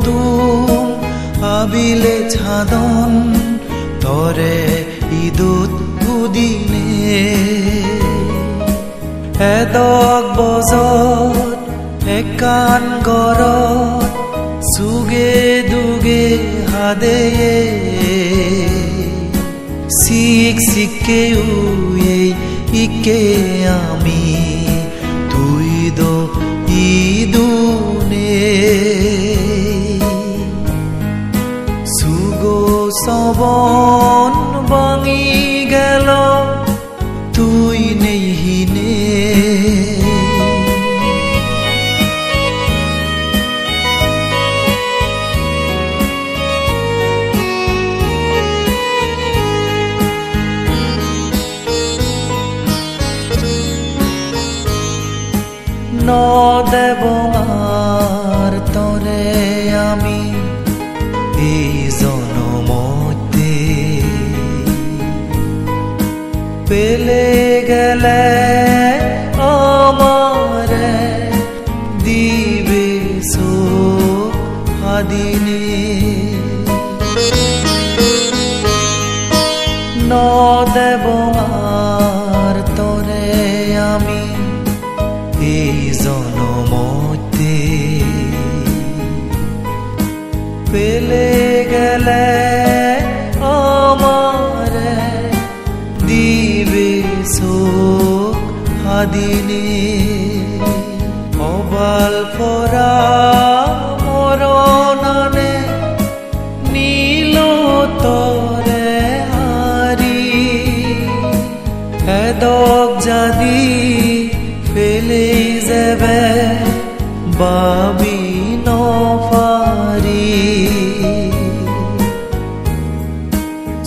তুম আবিলে ছাদন তৰে ইদুত উদিনে এদক বজত একান গৰত সুগে দুগে হাদেয়ে সিক সিকে উয়ে ইকে আমি তুই দো ইদুনে সুগো সবন ভাঙি গেল তুই নেই হিনে ন দেব মার তরে আমি এই জনমতে পেলে গেলে আমারে দিবে সোহাদিনে ন দেব মার তরে আমি এই জনমতে পেলে গেলে আমারে দিবে সোহাদিনে অবাল পরা মরণানে নীল তরে হারি এদক জাদি ফেলে যাবে বাবি নফারি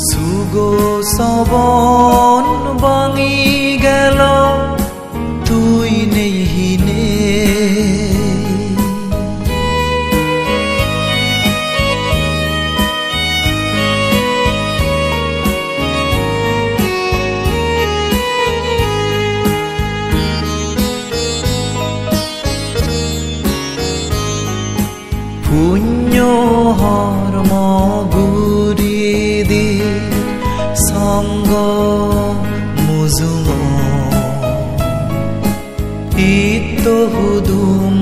সুগো সবন ভাঙি গেল তুই নেই হিনে পুণ্য হর্ম গুরি দি সঙ্গ মুজুম ইত হুদুম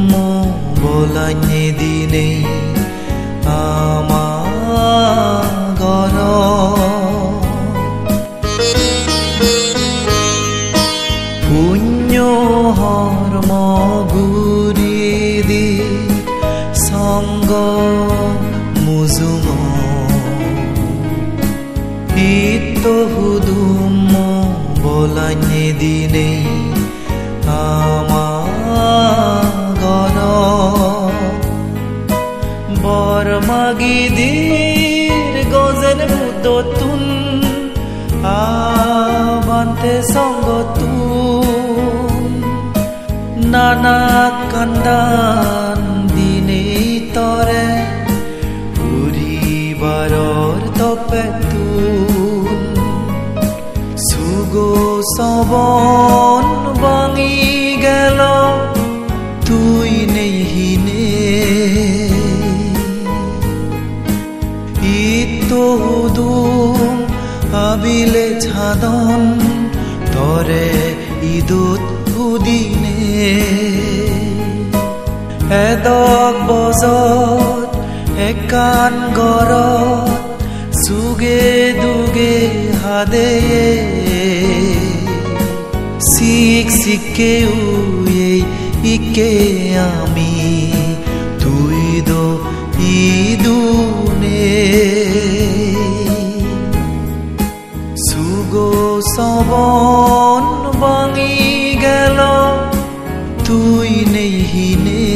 বলাnye দিনে আমার পুণ্য হর্ম গুরি দি সঙ্গ মুজুম ইত হুদুম বলাnye দিনে আমার বরমাগিদির গজেন মুদতুন আবান্তে সঙ্গতুন নানা কান্দান দিনে তরে পরিবারর তপেতুন সুগো সবন ভাঙি গেল তুই নেই হিনে ইতুদুম আবিলে ছাদন তরে ইদুত উদিনে এদক বজত একান গৰত সুগে দুগে হাদেয়ে সিক সিকে উয়ে ইকে আমি তুই দো ইদুনে সুগো সবন ভাঙি গেল তুই নেই হিনে